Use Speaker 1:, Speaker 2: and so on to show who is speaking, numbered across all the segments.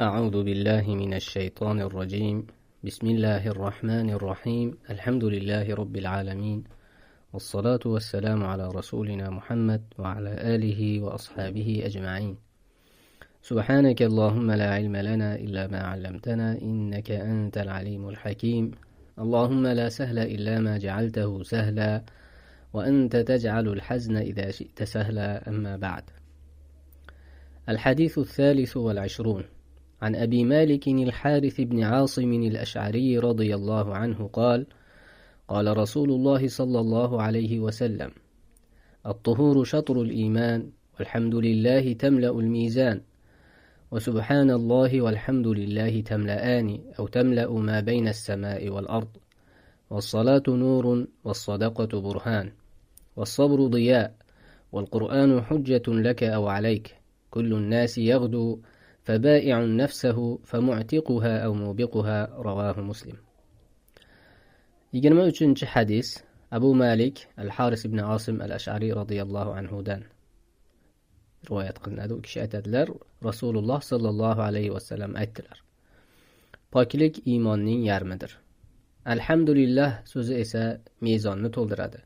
Speaker 1: أعوذ بالله من الشيطان الرجيم. بسم الله الرحمن الرحيم. الحمد لله رب العالمين، والصلاة والسلام على رسولنا محمد وعلى آله وأصحابه أجمعين. سبحانك اللهم لا علم لنا إلا ما علمتنا إنك أنت العليم الحكيم. اللهم لا سهل إلا ما جعلته سهلا، وأنت تجعل الحزن إذا شئت سهلا. أما بعد. الحديث 23 عن أبي مالك الحارث بن عاصم الأشعري رضي الله عنه قال: قال رسول الله صلى الله عليه وسلم: الطهور شطر الإيمان، والحمد لله تملأ الميزان، وسبحان الله والحمد لله تملأان أو تملأ ما بين السماء والأرض، والصلاة نور، والصدقة برهان، والصبر ضياء، والقرآن حجة لك أو عليك، كل الناس يغدو فبائع نفسه فمعتقها أو موبقها. رواه مسلم. 23 hadis Abu Malik al-Haris ibn Asim al-Ash'ari radiyallohu anhudan rivoyat qilinadi. U kishi aytadilar, Rasululloh sallallohu alayhi vasallam aytdilar: poklik iymonning yarmidir. Alhamdulillah so'zi esa mezonni to'ldiradi.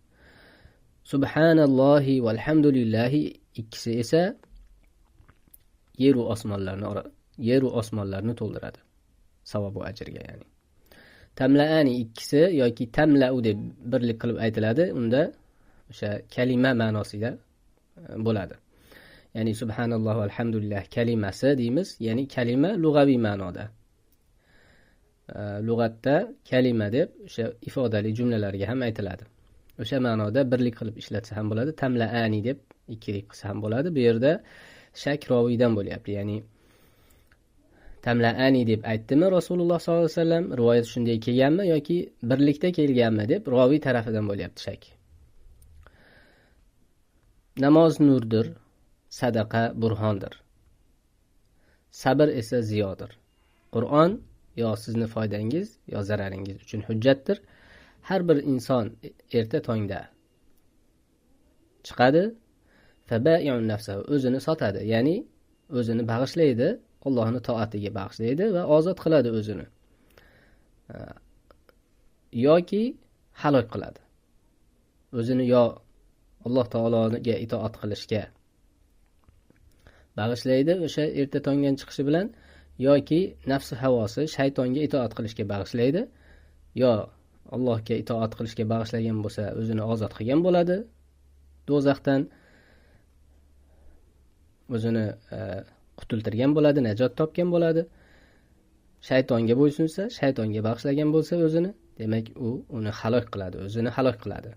Speaker 1: Subhanallohi valhamdulillahi ikkisi esa yeru osmonlarni to'ldiradi. Savob va ajrga, ya'ni. Tamlaani ikkisi yoki tamlau deb birlik qilib aytiladi. Unda o'sha kalima ma'nosida bo'ladi. Ya'ni subhanalloh va alhamdulillah kalimasi deymiz, ya'ni kalima lug'aviy ma'noda. Lug'atda kalima deb o'sha ifodali jumlalarga ham aytiladi. O'sha ma'noda birlik qilib ishlatsa ham bo'ladi. Tamlaani deb ikkilik qilsa ham bo'ladi. Bu yerda shak roviydan bo'lyapti. Ya'ni tamlaani deb aytdimi Rasululloh sollallohu alayhi vasallam, rivoyat shunday kelganmi yoki birlikda kelganmi deb roviy tarafidan bo'lyapti shak. Namoz nurdir, sadaqa burhondir, sabr esa ziyodir. Qur'on yo sizni foydangiz yo zararingiz uchun hujjatdir. Har bir inson erta tongda chiqadi, fabai'un nafsahu, o'zini sotadi, ya'ni o'zini bag'ishlaydi, Allohning toatiga bag'ishlaydi va ozod qiladi o'zini. Yoki halok qiladi. O'zini yo Alloh taologa itoat qilishga bag'ishlaydi o'sha erta tongdan chiqishi bilan, yoki nafsi havosi shaytonga itoat qilishga bag'ishlaydi. Yo Allohga itoat qilishga bag'ishlagan bo'lsa, o'zini ozod qilgan bo'ladi do'zaxdan. O'zini qutultirgan bo'ladi, najot topgan bo'ladi. Shaytonga bo'ysunsa, shaytonga bag'ishlagan bo'lsa o'zini, demak u uni halok qiladi, o'zini halok qiladi.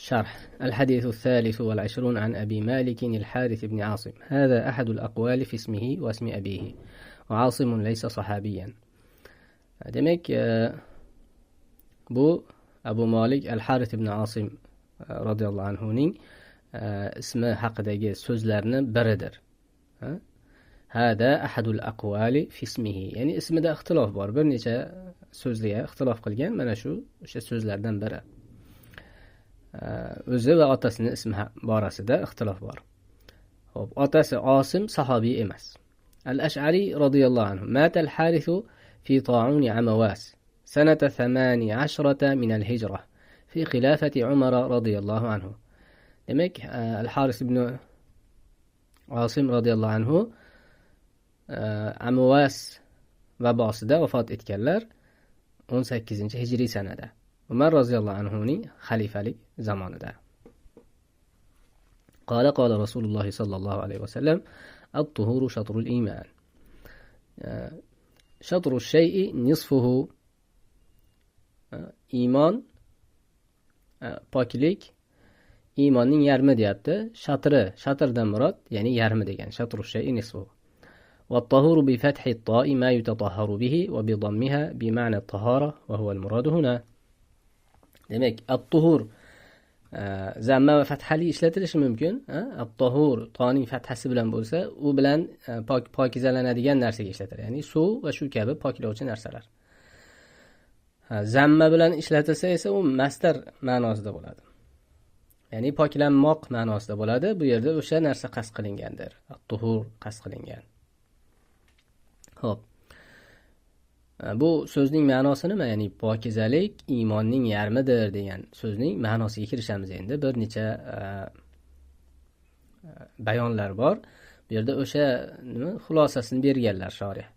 Speaker 1: شرح الحديث 23 عن أبي مالك الحارث بن عاصم. هذا أحد الأقوال في اسمه واسم أبيه، وعاصم ليس صحابيا. demak bu Abu Malik al-Harith ibn Asim radhiyallohu anhuning ismi haqidagi so'zlarni biridir. Hada ahadul aqwali fi ismihi, ya'ni ismida ixtilof bor. Bir necha so'zlarga ixtilof qilgan, mana shu o'sha so'zlardan biri. O'zi va otasining ismi borasida ixtilof bor. Xo'p, otasi Osim sahobiy emas. Al-Ash'ari radhiyallohu anhu mata al-Harith fi ta'un Amawas sanata 18 min al-hijra fi khilafati Umar radhiyallohu anhu. Demak, al-Haris ibn Osim radhiyallohu anhu Amawas vabosida vafot etganlar 18-hijriy sanada. Umar radhiyallohu anhuning xalifalik zamonida. Qala Rasululloh sallallohu alayhi vasallam: at-tuhuru shatrul iman. Shatru shay'i nisfuhu. Iymon, poklik iymonning yarmi deyapti. Shatrdan murod, ya'ni yarmi degan. Shatru shay'i nisfuhu. والطهور بفتح الطاء ما يتطهر به وبضمها بمعنى الطهارة وهو المراد هنا. demak at-tuhur zamma va fathali ishlatilishi mumkin. At-tuhur toning fathasi bilan bo'lsa, u bilan pokizalanadigan narsaga ishlatiladi, ya'ni suv va shu kabi poklovchi narsalar. Zamma bilan ishlatilsa esa u masdar ma'nosida bo'ladi. ya'ni poklanmoq ma'nosida bo'ladi. Bu yerda o'sha narsa qasd qilingandir. At-tuhur qasd qilingan. Xo'p. Bu so'zning ma'nosi nima? Ya'ni pokizalik iymonning yarmidir degan so'zning ma'nosiga kirishamiz endi. Bir necha bayonlar bor. Bu yerda o'sha nima xulosasini berganlar shorih.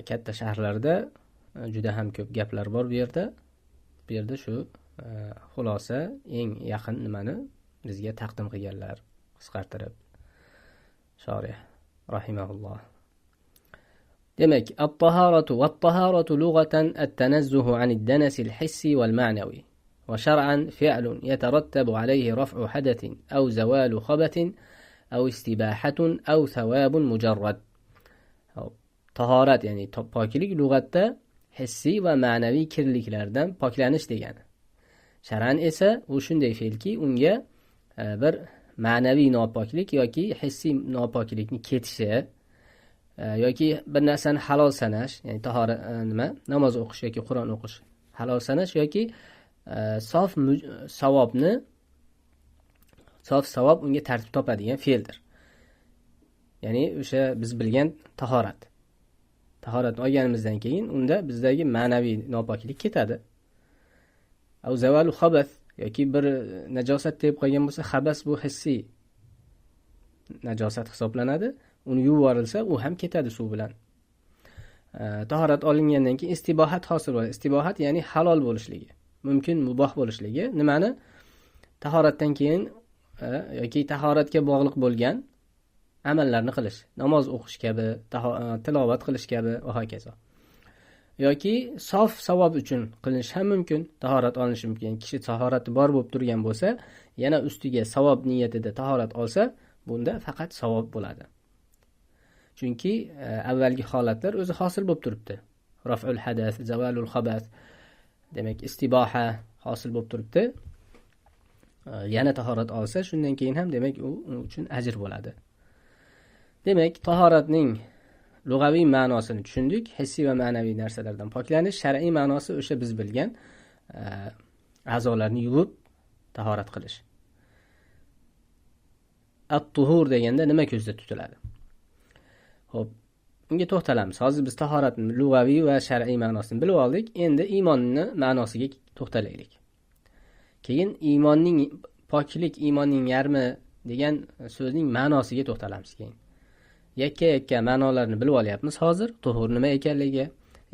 Speaker 1: Katta shaharlarda juda ham ko'p gaplar bor bu yerda. Bu yerda shu xulosa eng yaqin nimani bizga taqdim qilganlar qisqartirib. Shorih rahimahulloh. Demak, at-taharatu wat-taharatu lughatan at-tanazzuhu 'anid-danas al-hissi wal-ma'nawi. وشرعا فعل يترتب عليه رفع حدث أو زوال خبث أو استباحة أو ثواب مجرد. Tahorat ya'ni poklik lug'atda hissiy va ma'naviy kirliklardan poklanish degani. Shar'an esa u shunday fe'lki, unga bir ma'naviy nopoklik yoki hissiy nopoklikni ketishi yoki bir narsani halol sanash, ya'ni tahorat namoz o'qish yoki Qur'on o'qish halol sanash yoki sof savob unga tartib topadigan fe'ldir. Ya'ni o'sha biz bilgan tahorat. Tahoratni olganimizdan keyin unda bizdagi ma'naviy nopoklik ketadi. Au zavalu xabas yoki bir najosat deb qo'ygan bo'lsa, xabas bu hissiy najosat hisoblanadi. Uni yuvib yuborilsa, u ham ketadi suv bilan. Tahorat olingandan keyin istibohat hosil bo'ladi. Istibohat ya'ni halol bo'lishligi, mumkin muboh bo'lishligi. Nimani? Tahoratdan keyin yoki tahoratga bog'liq bo'lgan amallarni qilish, namoz o'qish kabi, tilovat qilish kabi va hokazo. Yoki sof savob uchun qilinish ham mumkin, tahorat olinishi mumkin. Kishi tahorati bor bo'lib turgan bo'lsa, yana ustiga savob niyatida tahorat olsa, bunda faqat savob bo'ladi. Chunki avvalgi holatlar o'zi hosil bo'lib turibdi. Raf'ul hadas, zavalul xabas, demak istiboha hosil bo'lib turibdi. Yana tahorat olsa, shundan keyin ham demak u uchun ajr bo'ladi. Demak, tahoratning lug'aviy ma'nosini tushundik. Hissiy va ma'naviy narsalardan poklanish, shar'iy ma'nosi o'sha biz bilgan a'zolarni yuvib tahorat qilish. At-tuhur deganda nima ko'zda tutiladi? Xo'p, unga to'xtalamiz. Hozir biz tahoratning lug'aviy va shar'iy ma'nosini bilib oldik. Endi iymonning ma'nosiga to'xtalaylik. Keyin iymonning poklik, iymonning yarmi degan so'zning ma'nosiga to'xtalamiz keyin. Yakka ma'nolarni bilib olyapmiz hozir. Tuhur nima ekanligi,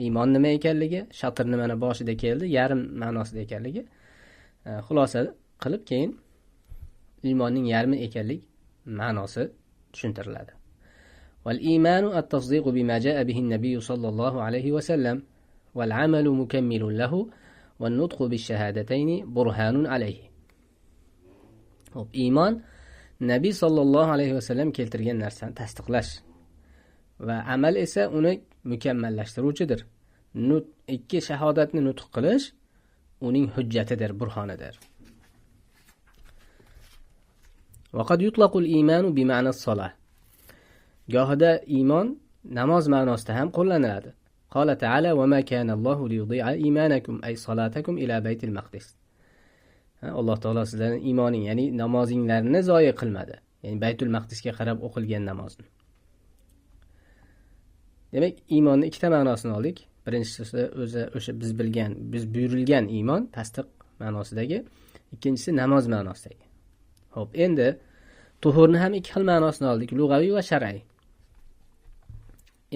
Speaker 1: iymon nima ekanligi, shatr nimani boshida keldi, yarim ma'nosida ekanligi. Xulosa qilib keyin iymonning yarmi ekanlik ma'nosi tushuntiriladi. Wal iymanu at-tasdiq bima jaa bihi an-nabiy sallallohu alayhi va sallam wal amalu mukammilun lahu wan nutqu bish-shahadatayn burhanun alayhi. Hop, iymon Nabiy sallallohu alayhi va sallam keltirgan narsani tasdiqlash va amal esa uni mukammallashtiruvchidir. Ikki shahodatni nutq qilish uning hujjatidir, burhonidir. Va qad yutlaqu al-iymanu bi ma'na as-salah. Gohida iymon namoz ma'nosida ham qo'llaniladi. Qala ta'ala va ma kana Allohu liyudhi'a iymanakum ay salatakum ila baytil maqdis. Alloh taolo sizlarning iymoning, ya'ni namozinglarni zoya qilmadi. Ya'ni Baytul Maqdisga qarab o'qilgan namozni. Demak, iymonning ikkita ma'nosini oldik. Birinchisi o'sha biz bilgan, biz buyurilgan iymon, tasdiq ma'nosidagi, ikkinchisi namoz ma'nosidagi. Xo'p, endi tuhurni ham ikki xil ma'nosini oldik, lug'aviy va shar'iy.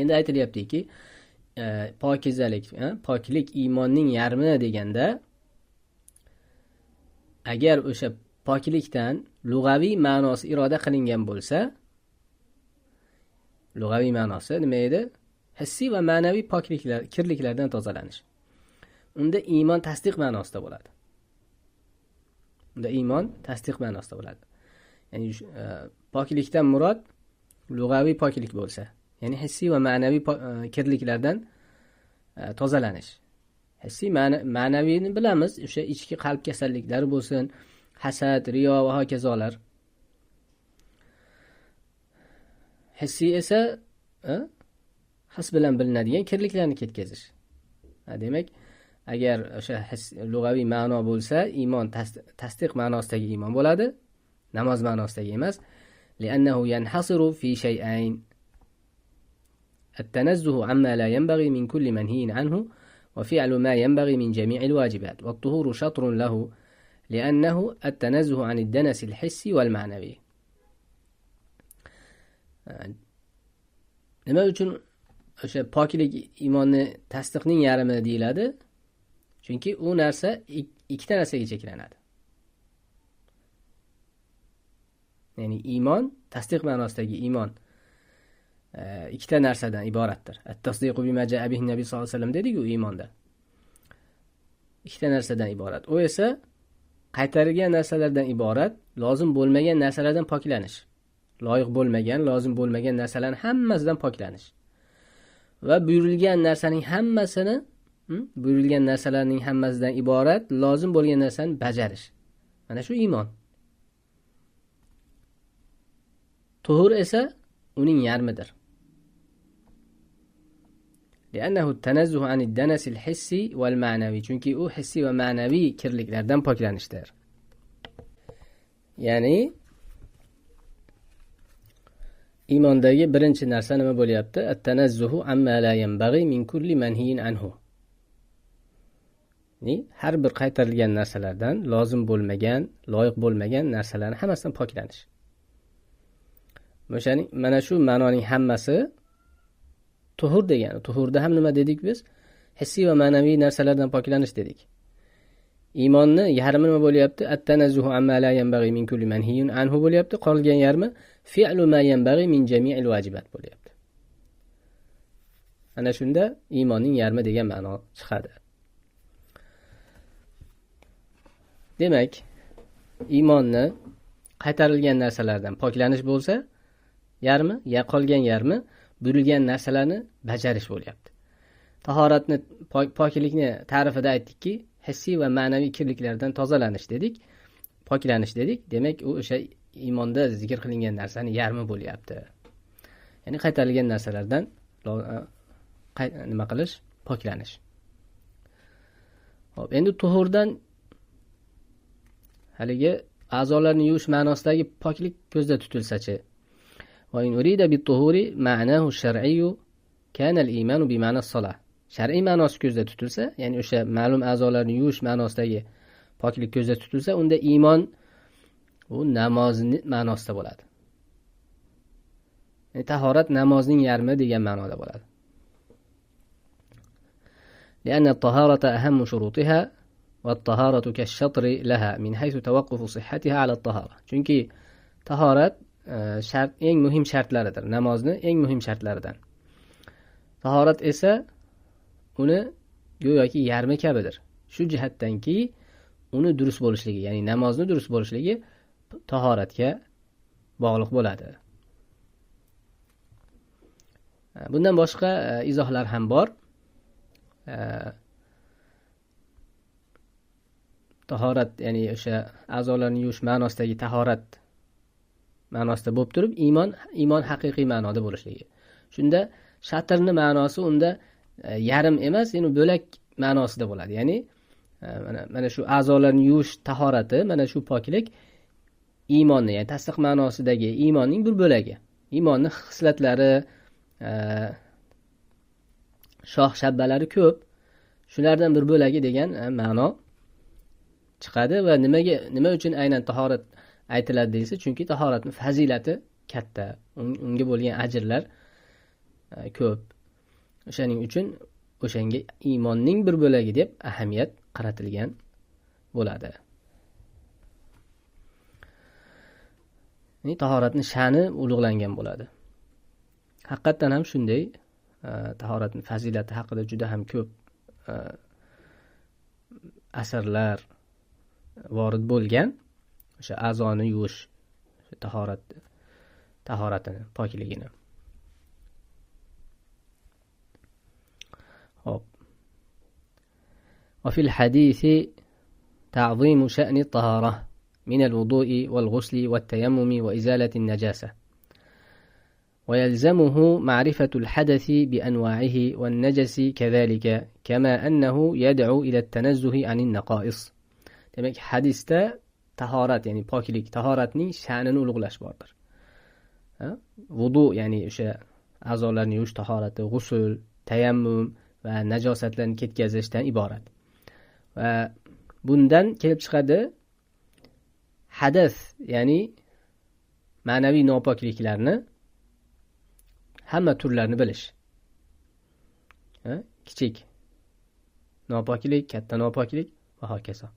Speaker 1: Endi aytilyaptiki, pokizalik, poklik iymonning yarmi deganda agar o'sha poklikdan lug'aviy ma'nosi iroda qilingan bo'lsa, lug'aviy ma'nosi nima edi? Hissiy va ma'naviy pokliklar, kirliklardan tozalanish. Unda iymon tasdiq ma'nosida bo'ladi. Unda iymon tasdiq ma'nosida bo'ladi. Ya'ni poklikdan murod lug'aviy poklik bo'lsa, ya'ni hissiy va ma'naviy kirliklardan tozalanish. Hissiy ma'naviyni bilamiz, o'sha ichki qalb kasalliklari bo'lsin, hasad, riyo va hokazolar. Hissiy esa his bilan bilinadigan kirliklarni ketkazish. Demak, agar o'sha lug'aviy ma'no bo'lsa, iymon tasdiq ma'nosidagi iymon bo'ladi, namoz ma'nosidagi emas. لأنه ينحصر في شيئين: التنزه عما لا ينبغي من كل منهي عنه، وفعل ما ينبغي من جميع الواجبات. والطهور شطر له، لأنه التنزه عن الدنس الحسي والمعنوي. nima uchun o'sha poklik iymonni tasdiqning yarmi deyiladi? Chunki u narsa ikkita narsaga cheklanadi. Ya'ni iymon, tasdiq ma'nosidagi iymon ikkita narsadan iboratdir. At-tasdiqu bima ja'a bihi nabiy sollallohu alayhi vasallam dedik-ku iymonda. Ikkita narsadan iborat. U esa qaytarilgan narsalardan iborat, lozim bo'lmagan narsalardan poklanish. Loyiq bo'lmagan, lozim bo'lmagan narsalarning hammasidan poklanish. Va buyurilgan narsalarning hammasidan iborat, lozim bo'lgan narsani bajarish. Mana shu iymon. Tuhur esa uning yarmidir. لأنه التنزه عن الدنس الحسي والمعنوي. Chunki u hissiy va ma'naviy kirliklardan poklanishdir. Ya'ni iymondagi birinchi narsa nima bo'lyapti? At-tanazzuhu amma la yanbaghi min kulli manhiyin anhu. Ya'ni har bir qaytarilgan narsalardan, lozim bo'lmagan, loyiq bo'lmagan narsalarning hammasidan poklanish. Mana shu ma'noning hammasi tuhur degani. Tuhurda ham nima dedik biz? Hissiy va ma'naviy narsalardan poklanish dedik. Iymonni yarmi nima bo'lyapti? At-tanazzuhu amma la yanbaghi min kulli manhiyun anhu bo'lyapti. Qolgan yarmi fi'lu ma yanbaghi min jami'il vajibat bo'lyapti. Ana shunda iymonning yarmi degan ma'no chiqadi. Demak, iymonni qaytarilgan narsalardan poklanish bo'lsa, yarmi, qolgan yarmi buyurilgan narsalarni bajarish bo'lyapti. Tahoratni, poklikni ta'rifida aytdikki, hissiy va ma'naviy kirliklardan tozalanish dedik, poklanish dedik. Demak, u o'sha iymonda zikr qilingan narsani yarmi bo'lyapti. Ya'ni qaytarilgan narsalardan nima qilish? Poklanish. Xo'p, endi tuhurdan haligi a'zolarni yuvish ma'nosidagi poklik ko'zda tutilsa-chi? Va in urida bit-tuhuri ma'nahu shar'iyyu kana al-iymanu bi ma'na as-salah. Shar'iy ma'nosi ko'zda tutilsa, ya'ni o'sha ma'lum a'zolarni yuvish ma'nosidagi poklik ko'zda tutilsa, unda iymon u namozning ma'nosida bo'ladi. Ya'ni tahorat namozning yarmi degan ma'noda bo'ladi. لأن الطهارة أهم شروطها والطهارة كالشطر لها من حيث توقف صحتها على الطهارة. Chunki tahorat eng muhim shartlaridir. Namozni eng muhim shartlaridan. Tahorat esa uni go'yoki yarmi kabidir. Shu jihatdanki uni durust bo'lishligi, ya'ni namozni durust bo'lishligi tahoratga bog'liq bo'ladi. Bundan boshqa izohlar ham bor. Tahorat, ya'ni o'sha a'zolarni yuvish ma'nosidagi tahorat ma'nosida bo'lib turib, iymon haqiqiy ma'noda bo'lishligi. Shunda shatrni ma'nosi unda yarim emas, ya'ni bo'lak ma'nosida bo'ladi. Ya'ni mana shu a'zolarni yuvish tahorati, mana shu poklik iymonni, ya'ni tasdiq ma'nosidagi iymonning bir bo'lagi. Iymonning xislatlari, shoh shabbalari ko'p. Shulardan bir bo'lagi degan ma'no chiqadi. Va nima uchun aynan tahorat aytiladi deysa, chunki tahoratning fazilati katta, unga bo'lgan ajrlar ko'p. O'shaning uchun o'shanga iymonning bir bo'lagi deb ahamiyat qaratilgan bo'ladi. Ya'ni tahoratning sha'ni ulug'langan bo'ladi. Haqiqatan ham shunday. Tahoratning fazilati haqida juda ham ko'p asarlar vorid bo'lgan. O'sha a'zoni yuvish, tahoratini, pokligini. Hop. وفي الحديث تعظيم شأن الطهارة من الوضوء والغسل والتيمم وإزالة النجاسة. ويلزمه معرفة الحدث بأنواعه والنجس كذلك كما أنه يدعو إلى التنزه عن النقائص. demak hadisda tahorat ya'ni poklik, tahoratning sha'nini ulug'lash bordir. Vudu ya'ni o'sha a'zolarni yuvish tahorati, g'usl, tayammum va najosatlarni ketkazishdan iborat. Va bundan kelib chiqadi hadas ya'ni ma'naviy nopokliklarni hamma turlarini bilish. Kichik nopoklik, katta nopoklik va hokazo.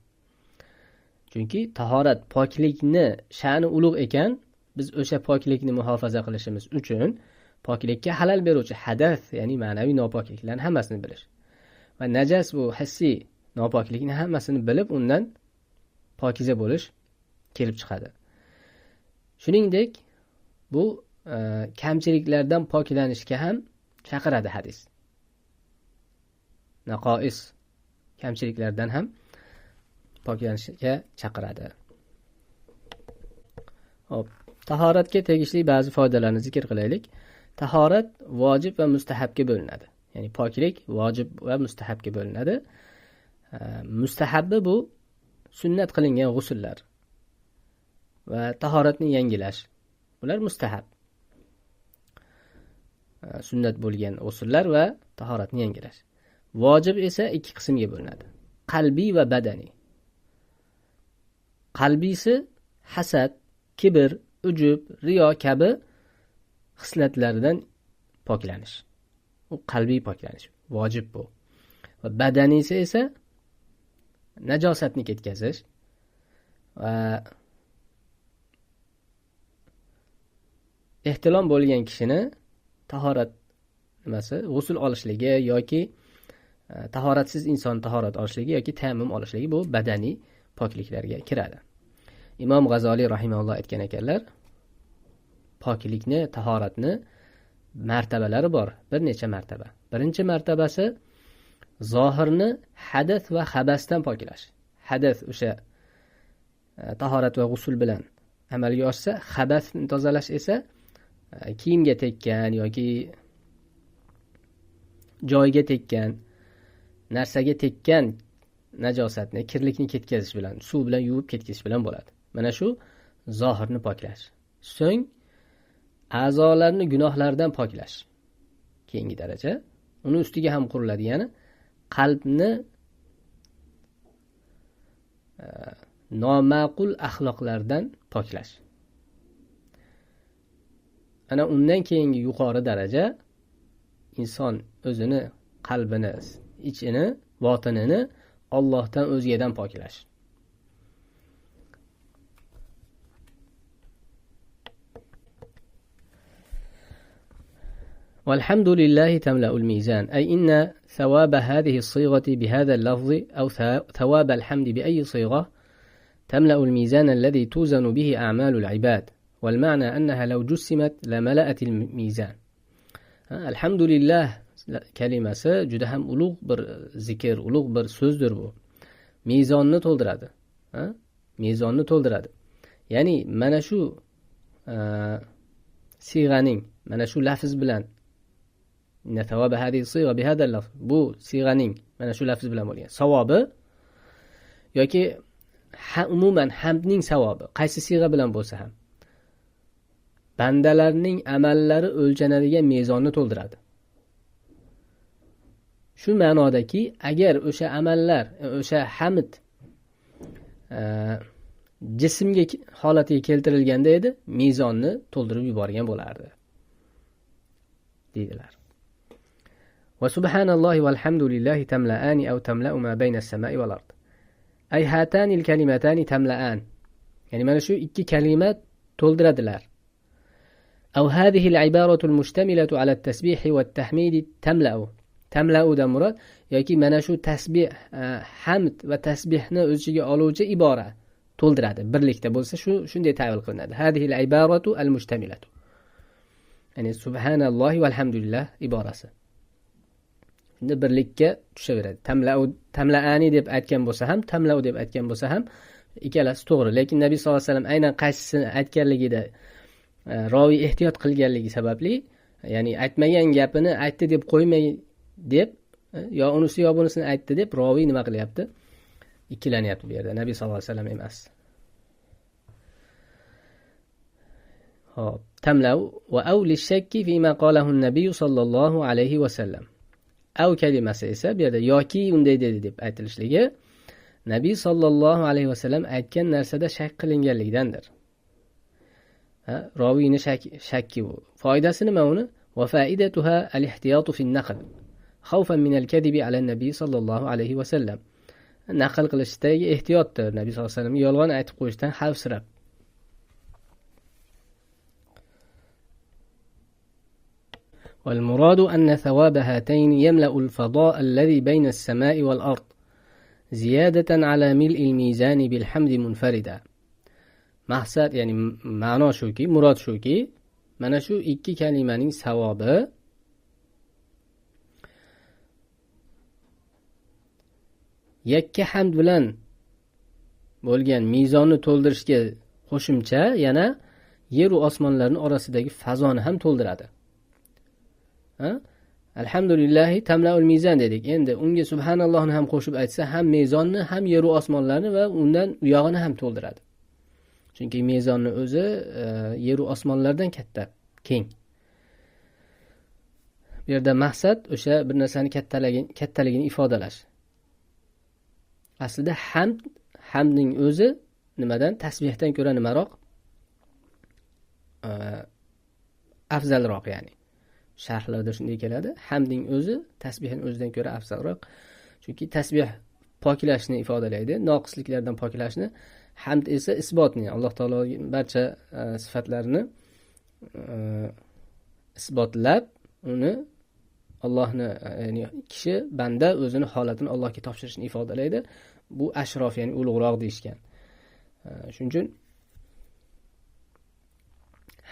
Speaker 1: Chunki tahorat poklikni sha'ni ulug' ekan, biz o'sha poklikni muhofaza qilishimiz uchun poklikka halal beruvchi hadas ya'ni ma'naviy nopokliklarni hammasini bilish. Va najas bu hissiy nopoklikni hammasini bilib undan pokiza bo'lish kelib chiqadi. Shuningdek, bu kamchiliklardan poklanishga ham chaqiradi hadis. Naqois kamchiliklardan ham poklanishga chaqiradi. Hop, tahoratga tegishli ba'zi foydalarni zikr qilaylik. Tahorat vojib va mustahabga bo'linadi. Ya'ni poklik vojib va mustahabga bo'linadi. Mustahabbi bu sunnat qilingan g'usullar va tahoratni yangilash. Bular mustahab. Sunnat bo'lgan g'usullar va tahoratni yangilash. Vojib esa ikki qismga bo'linadi. Qalbiy va badaniy. Qalbiysi hasad, kibr, ujub, riyo kabi xislatlardan poklanish. Bu qalbiy poklanish, vojib bu. Va badaniysi esa najosatni ketkazish va ehtilom bo'lgan kishini tahorat g'usul olishligi yoki tahoratsiz inson tahorat olishligi yoki tayammum olishligi bu badaniy pokliklarga kiradi. Imom G'azoliy rahimahulloh aytgan ekanlar, poklikni, tahoratni martabalari bor, bir necha martaba. Birinchi martabasi zohirni hadas va xabasdan poklash. Hadas o'sha tahorat va g'usul bilan amalga oshsa, xabasni tozalash esa kiyimga tekkan yoki joyiga tekkan, narsaga tekkan najosatni, kirlikni ketkazish bilan, suv bilan yuvib ketkazish bilan bo'ladi. Mana shu zohirni poklash. So'ng a'zolarni gunohlardan poklash. Keyingi daraja. Uni ustiga ham quriladi, ya'ni qalbni noma'qul axloqlardan poklash. Ana undan keyingi yuqori daraja inson o'zini, qalbini, ichini, botinini Allohdan o'zgadan poklash. والحمد لله تملأ الميزان أي إن ثواب هذه الصيغة بهذا اللفظ أو ثواب الحمد بأي صيغة تملأ الميزان الذي توزن به أعمال العباد والمعنى أنها لو جسمت لملأت الميزان. الحمد لله kalimasi juda ham ulug' bir zikr, ulug' bir so'zdir bu. Mezonni to'ldiradi. Mezonni to'ldiradi. Ya'ni mana shu siyg'aning, mana shu lafz bilan natavaba hadhihi siyg'a bihadha al-lafz. Bu siyg'aning mana shu lafz bilan bo'lgan savobi yoki umuman hamdning savobi qaysi siyg'a bilan bo'lsa ham bandalarning amallari o'lchanadigan mezonni to'ldiradi. Shu ma'nodaki, agar o'sha amallar, o'sha hamd jismga holatiga keltirilganda edi, mezonni to'ldirib yuborgan bo'lardi, deydilar. Va subhanallohi valhamdulillahi tamla'ani aw tamla'u ma bayna as-sama'i wal ard. Ay hatani al-kalimatani tamla'an. Ya'ni mana shu ikki kalima to'ldiradilar. Aw hadhihi al-ibaratu al-mushtamilatu ala at-tasbih wa at-tahmid tamla'u. Tamla'udan murod yoki mana shu tasbih, hamd va tasbihni o'z ichiga oluvchi ibora to'ldiradi. Birlikda bo'lsa shunday ta'bir qilinadi. Hadhihi al-ibaratu al-mushtamilatu. Ya'ni subhanallohi valhamdulillah iborasi. Shunda birlikka tushaveradi. Tamla'ani deb aytgan bo'lsa ham, tamla'u deb aytgan bo'lsa ham ikkalasi to'g'ri. Lekin Nabiy sollallohu alayhi vasallam aynan qaysisini aytganligida roviy ehtiyot qilganligi sababli, ya'ni aytmagan gapini aytdi deb qo'ymay deb, yo unisi yo bunisini aytdi deb roviy nima qilyapti? Ikkilanyapti bu yerda, Nabiy sallallohu alayhi vasallam emas. Hop, tamlau va aw lishakki fima qalahu an-nabiy sallallohu alayhi vasallam. Aw kalimasi esa bu yerda yoki unday dedi deb aytilishligi Nabiy sallallohu alayhi vasallam aytgan narsada shak qilinganligidandir. Roviyni shakki bu. Foydasi nima uni? Va faidatuha al-ihtiyatu fi an-naql khawfan min al-kadhibi ala an-nabiy sallallohu alayhi vasallam. Naql qilishdagi ehtiyotdir. Nabiy sallallohu alayhi vasallam yolg'on aytib qo'yishdan xavfsirab. والمراد أن ثواب هاتين يملأ الفضاء الذي بين السماء والأرض زيادة على ملء الميزان بالحمد منفردا. Maqsad, ya'ni ma'no shuki, murod shuki, mana shu ikki kalimaning savobi yakka hamd bilan bo'lgan mezonni to'ldirishga qo'shimcha yana yer va osmonlarning orasidagi fazoni ham to'ldiradi. Alhamdulillah tamlaul mizan dedik. Endi unga subhanallohni ham qo'shib aytsa, ham mezonni, ham yer va osmonlarni va undan u yog'ini ham to'ldiradi. Chunki mezonni o'zi yer va osmonlardan katta, keng. Bu yerda maqsad o'sha bir narsani kattaligini ifodalash. Aslida hamdning o'zi nimadan? Tasbihdan ko'ra nimaroq? Afzalroq, ya'ni. Sharhlarda shunday keladi. Hamdning o'zi tasbihning o'zidan ko'ra afzalroq. Chunki tasbih poklashni ifodalaydi, noqisliklardan poklashni. Hamd esa isbotni, Alloh taoloning barcha sifatlarini isbotlab, uni Allohni, ya'ni kishi banda o'zini holatini Allohga topshirishni ifodalaydi. Bu ashrof, ya'ni ulug'roq deyishgan. Shuning uchun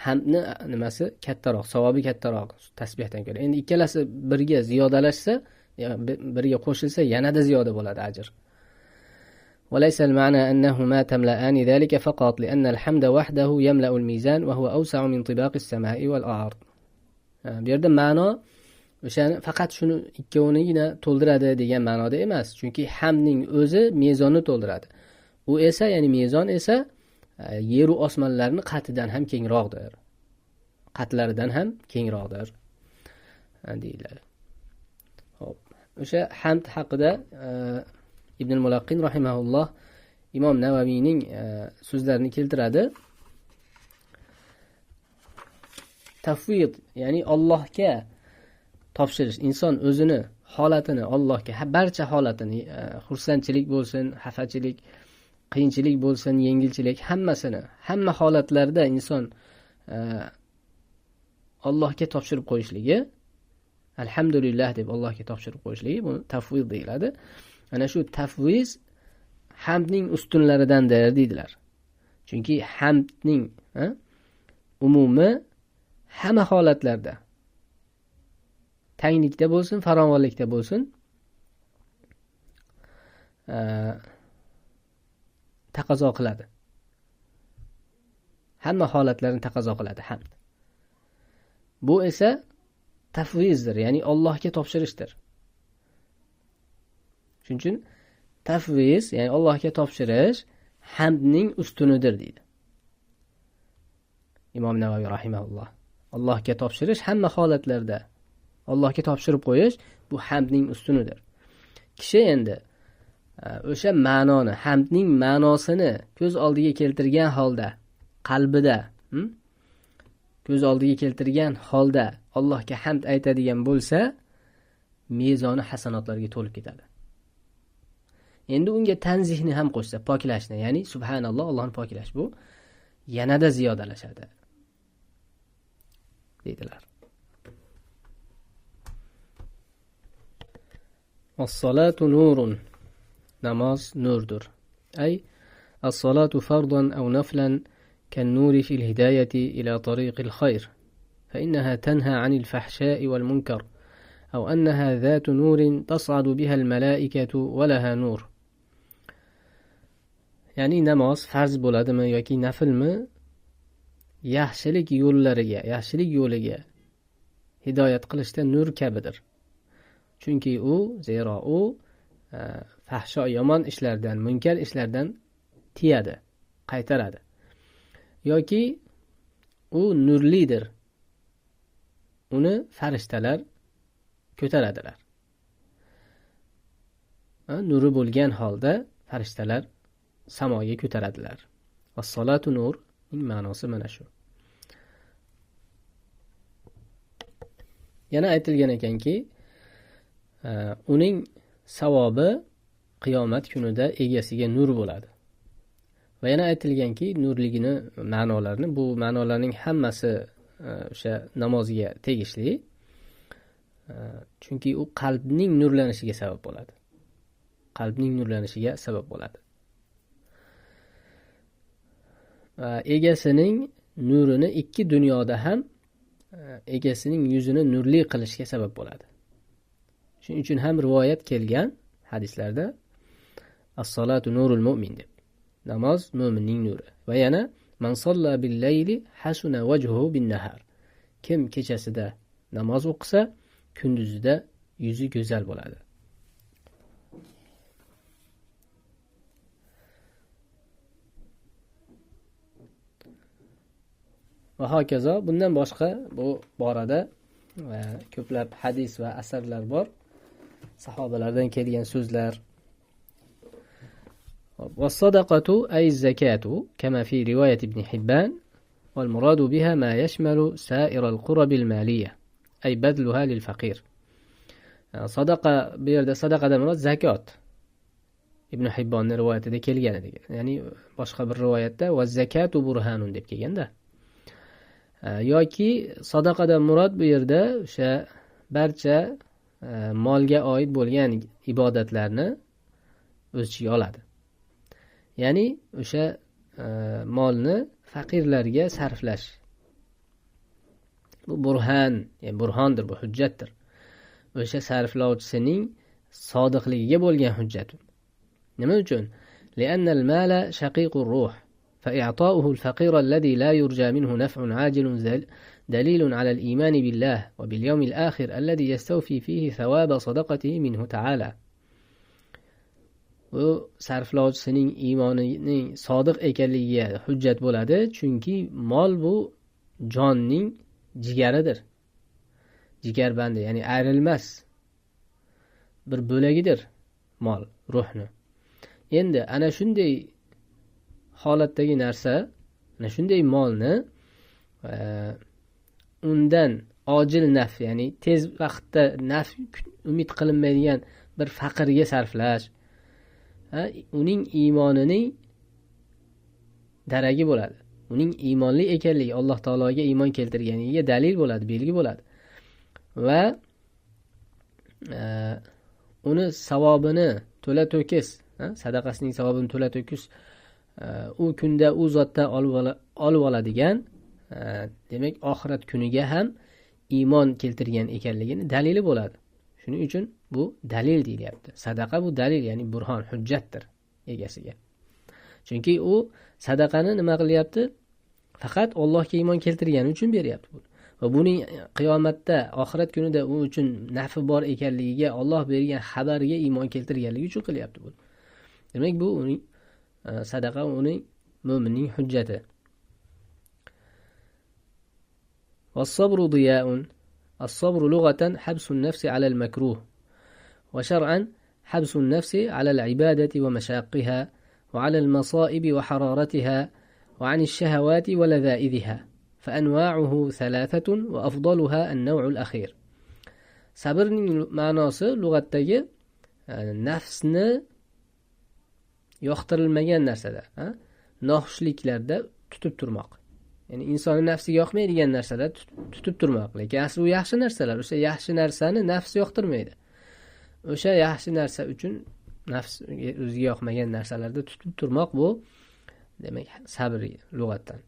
Speaker 1: hamdni nimasi kattaroq, savobi kattaroq tasbihdan ko'ra. Endi ikkalasi birga ziyodalashsa, birga qo'shilsa yanada ziyoda bo'ladi ajr. وليس المعنى أنهما تملأان ذلك فقط لأن الحمد وحده يملأ الميزان وهو أوسع من طباق السماء والأرض. Bu yerda ma'no o'shani faqat shuni ikkovini to'ldiradi degan ma'noda emas. Chunki hamdning o'zi mezonni to'ldiradi. U esa, ya'ni mezon esa yer va osmonlarning qatidan ham kengroqdir. Qatlaridan ham kengroqdir deyiladi. Xo'p, o'sha hamd haqida Ibn al-Mulaqqin rahimahulloh Imom Navaviyning so'zlarini keltiradi. Tafvid, ya'ni Allohga topshirish, inson o'zini holatini Allohga, barcha holatini, xursandchilik bo'lsin, xafachilik, qiyinchilik bo'lsin, yengilchilik, hammasini, hamma holatlarda inson Allohga topshirib qo'yishligi, alhamdulillah deb Allohga topshirib qo'yishligi, bu tafvid deyiladi. Ana shu tafviz hamdning ustunlaridandir deydilar. Chunki hamdning umumi hamma holatlarda, tanglikda bo'lsin, farovonlikda bo'lsin, taqozo qiladi. Hamma holatlarni taqozo qiladi hamd. Bu esa tafvizdir, ya'ni Allohga topshirishdir. Shuning uchun tafviz, ya'ni Allohga topshirish hamdning ustunidir deydi Imom Navaviy rahimahulloh. Allohga topshirish hamma holatlarda Allohga topshirib qo'yish bu hamdning ustunidir. Kishi endi o'sha ma'noni, hamdning ma'nosini ko'z oldiga keltirgan holda, qalbida, ko'z oldiga keltirgan holda Allohga hamd aytadigan bo'lsa, mezoni hasanotlarga to'lib ketadi. Endi unga tanzihni ham qo'shsa, poklashni, ya'ni subhanalloh, Allohni poklash, bu yanada ziyodalashadi deydilar. As-salatu nurun, namoz nurdur. Ay as-salatu fardan aw naflan kan-nuri fil hidayati ila tariqil khayr, fa innaha tanha 'anil fahsha'i wal munkar, aw annaha dhatu nurin tas'adu biha al-mala'ikatu wa laha nur. Ya'ni namoz farz bo'ladimi yoki naflmi? yaxshilik yo'llariga, yaxshilik yo'liga hidoyat qilishda nur kabidir. Chunki zero u fahsho yomon ishlardan, munkar ishlardan tiyadi, qaytaradi. Yoki u nurlidir. Uni farishtalar ko'taradilar. Nuri bo'lgan holda farishtalar samoga ko'taradilar. As-solatu nur ning ma'nosi mana shu. Yana aytilgan ekanki, uning savobi qiyomat kunida egasiga nur bo'ladi. Va yana aytilganki, nurligini ma'nolarini, bu ma'nolarning hammasi o'sha namozga tegishli. Chunki u qalbning nurlanishiga sabab bo'ladi. Qalbning nurlanishiga sabab bo'ladi. Egasining nurini ikki dunyoda ham egasining yuzini nurli qilishga sabab bo'ladi. Shuning uchun ham rivoyat kelgan hadislarda as-solatu nurul mu'min deb. Namoz mo'minning nuri. Va yana man solla bil-layli hasuna wajhuhu bin-nahar. Kim kechasida namoz o'qisa, kunduzida yuzi go'zal bo'ladi. Va hokazo, bundan boshqa bu borada ko'plab hadis va asarlar bor. Sahobalardan kelgan so'zlar. والصدقة أي الزكاة كما في رواية ابن حبان والمراد بها ما يشمل سائر القرب المالية أي بذلها للفقير. صدقة بيرد صدقة ده مراد زكاة. ابن حبان رواية ده كليانة دي. يعني باشخة بالرواية ده والزكاة برهان دي بكيان yoki sadaqadan murod bu yerda o'sha barcha molga oid bo'lgan ibodatlarni o'z ichiga oladi. Ya'ni o'sha molni faqirlarga sarflash. Bu burhan, ya'ni burhondir, bu hujjatdir. O'sha sarflovchisining sodiqligiga bo'lgan hujjat. Nima uchun? لأن المال شقيق الروح فإعطاؤه الفقير الذي لا يرجى منه نفع عاجل دليل على الإيمان بالله وباليوم الآخر الذي يستوفي فيه ثواب صدقته منه تعالى. Bu sarflovchisining iymonining sodiq ekanligiga hujjat bo'ladi, chunki mol bu jonning jigaridir. Jigarbandi, ya'ni ayrilmas bir bo'lagidir mol, ruhni. Endi ana shunday holatdagi narsa, ana shunday molni undan ojil naf, ya'ni tez vaqtda naf umid qilinmaydigan bir faqirga sarflash, uning iymonining daragi bo'ladi. Uning iymonli ekanligi, Alloh taologa iymon keltirganiga dalil bo'ladi, belgi bo'ladi. Va uni savobini to'la-to'kis, sadaqasining savobini to'la-to'kis u kunda u zotdan olib oladigan, demak oxirat kuniga ham iymon keltirgan ekanligini dalili bo'ladi. Shuning uchun bu dalil deyilyapti. Sadaqa bu dalil, ya'ni burhon, hujjatdir egasiga. Chunki u sadaqani nima qilyapti? Faqat Allohga iymon keltirgani uchun beryapti buni. Va buning qiyomatda, oxirat kunida u uchun nafi bor ekanligiga, Alloh bergan xabarga iymon keltirganligi uchun qilyapti buni. Demak bu uning sadaqa, uning mo'minning hujjati. Was-sabru diya'un. الصبر لغة حبس النفس على المكروه، وشرعا حبس النفس على العبادة ومشاقها وعلى المصائب وحرارتها وعن الشهوات ولذائذها، فأنواعه ثلاثة وأفضلها النوع الأخير. صبر معناص لغة نفسنا yoqtirilmagan narsada, noxushliklarda tutib turmoq. Ya'ni insonning nafsiga yoqmaydigan narsalar tutib turmoq. Lekin asli u yaxshi narsalar. O'sha yaxshi narsani nafs yoqtirmaydi. O'sha yaxshi narsa uchun nafs o'ziga yoqmagan narsalarda tutib turmoq bu demak sabr lug'atdan.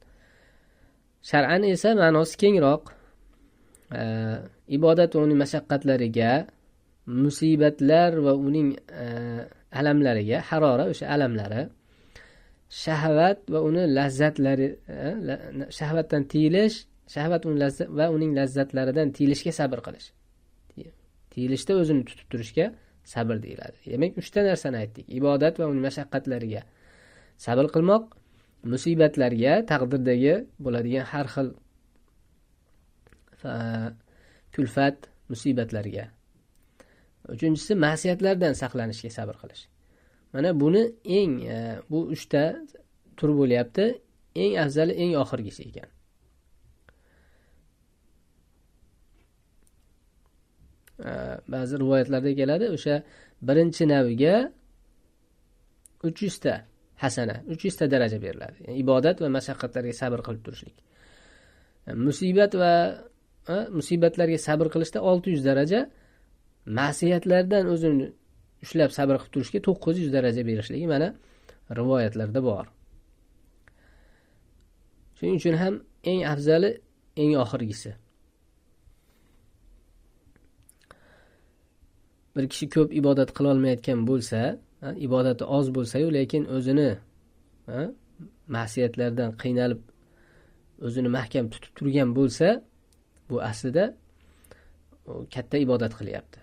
Speaker 1: Shar'an esa ma'nosi kengroq. Ibodat va uning mashaqqatlariga, musibatlar va uning alamlariga, harora o'sha alamlari, shahvat va uni lazzatlari, shahvatdan tiyilish, shahvat va uning lazzatlaridan tiyilishga sabr qilish. Tiyilishda o'zini tutib turishga sabr deyiladi. Demak, 3 ta narsani aytdik. Ibodat va uning mashaqqatlariga sabr qilmoq, musibatlarga, taqdirdagi bo'ladigan har xil kulfat, musibatlarga. Uchinchisi, ma'siyatlardan saqlanishga sabr qilish. Mana buni bu 3 ta tur bo'lyapti. Eng afzali eng oxirgisi ekan. Ba'zi rivoyatlarda keladi, o'sha birinchi naviga 300 ta hasana, 300 ta daraja beriladi. Yani ibodat va mashaqqatlarga sabr qilib turishlik. Musibatlarga sabr qilishda 600 daraja, ma'siyatlardan o'zini ushlab sabr qilib turishga 900 daraja berishligi mana rivoyatlarda bor. Shuning uchun ham eng afzali eng oxirgisi. Bir kishi ko'p ibodat qila olmayotgan bo'lsa, ibodati oz bo'lsa-yu, lekin o'zini ma'siyatlardan qiynalib o'zini mahkam tutib turgan bo'lsa, bu aslida katta ibodat qilyapti.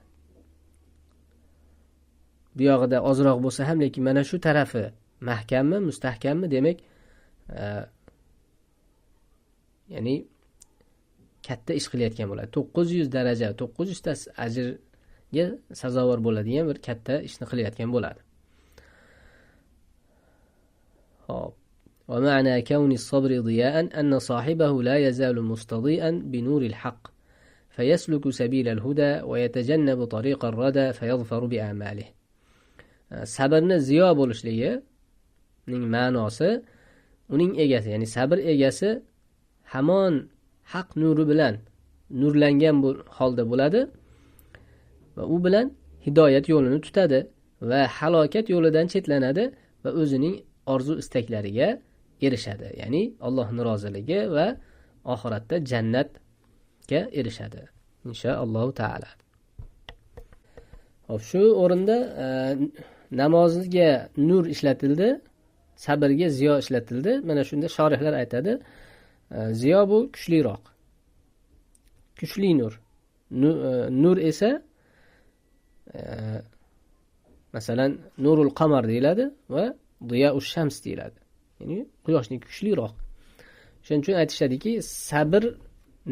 Speaker 1: Bu yog'ida ozroq bo'lsa ham, lekin mana shu tarafi mahkammi, mustahkammi, demak, ya'ni katta ish qilayotgan bo'ladi. 900 daraja, 900 ta ajrga sazovor bo'ladigan bir katta ishni qilayotgan bo'ladi. Xo'p. ومعنى كون الصبر ضياء أن صاحبه لا يزال مستضيئا بنور الحق فيسلك سبيل الهدى ويتجنب طريق الردى فيظفر بأعماله. Sabrni ziyo bo'lishligining ma'nosi, uning egasi, ya'ni sabr egasi hamon haq nuri bilan nurlangan holda bo'ladi va u bilan hidoyat yo'lini tutadi va halokat yo'lidan chetlanadi va o'zining orzu istaklariga erishadi. Ya'ni Allohning roziligi va oxiratda jannatga erishadi. Inshaalloh taala. Xo'p, shu o'rinda namozga nur ishlatildi, sabrga ziyo ishlatildi. Mana shunda shorihlar aytadi, ziyo bu kuchliroq. Kuchli nur. Nur esa masalan nurul qamar deyiladi va diyo'ush shams deyiladi. Ya'ni quyoshning kuchliroq. Shuning uchun aytishadiki, sabr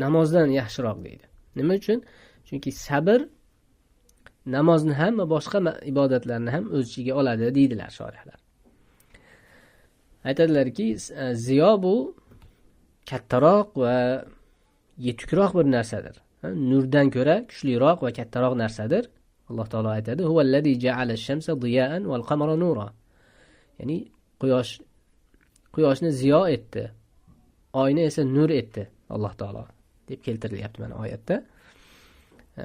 Speaker 1: namozdan yaxshiroq deydi. Nima uchun? Chunki sabr namozni ham va boshqa ibodatlarni ham o'z ichiga oladi deydilar shorihlar. Aytadilarki, ziyo bu kattaroq va yetukroq bir narsadir. Nurdan ko'ra kuchliroq va kattaroq narsadir. Alloh taolo aytadi: "Huvallazi ja'ala ash-shamsa diya'an wal qamara nura." Ya'ni quyoshni ziyo etdi, oyni esa nur etdi Alloh taolo deb keltirilyapti mana oyatda.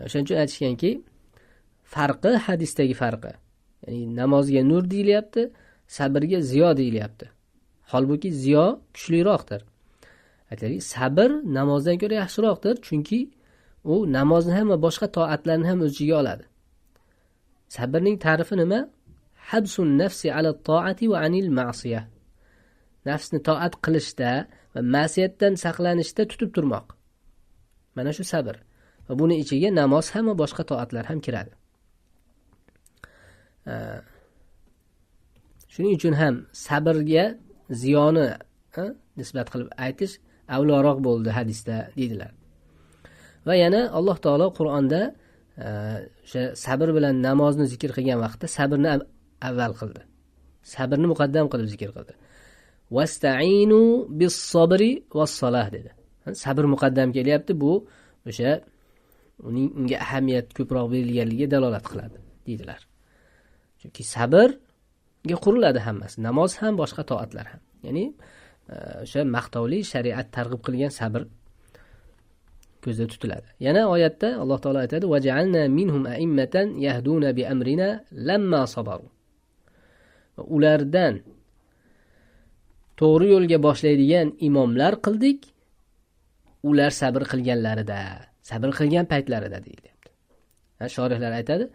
Speaker 1: O'shaning uchun aytishganki, farqi hadisdagi farqi. Ya'ni namozga nur deyilyapti, sabrga ziyo deyilyapti. Holbuki ziyo kuchliroqdir. Aytaylik, sabr namozdan ko'ra yaxshiroqdir, chunki u namozni ham va boshqa toatlarni ham o'z ichiga oladi. Sabrning ta'rifi nima? Habsun nafsi ala toati va anil ma'siyah. Nafsni toat qilishda va ma'siyatdan saqlanishda tutib turmoq. Mana shu sabr. Va buni ichiga namoz ham va boshqa toatlar ham kiradi. Shuning uchun ham sabrga ziyoni nisbat qilib aytish avloroq bo'ldi hadisda deydilar. Va yana Alloh taolo Qur'onda o'sha sabr bilan namozni zikr qilgan vaqtda sabrni avval qildi. Sabrni muqaddam qilib zikr qildi. Vasta'inu bis-sabri was-salah dedi. Sabr muqaddam kelyapti, bu o'sha unga ahamiyat ko'proq berilganligiga dalolat qiladi deydilar. Chunki sabrga quriladi hammasi, namoz ham, boshqa toatlar ham. Ya'ni o'sha maqtovli shariat targ'ib qilgan sabr ko'zda tutiladi. Yana oyatda Alloh taolo aytadi: "Va ja'alna minhum a'immatan yahduna bi amrina lamma sabaru." Ulardan to'g'ri yo'lga boshlaydigan imomlar qildik, ular sabr qilganlarida, sabr qilgan paytlarida deyilyapti. Shorihlar aytadi,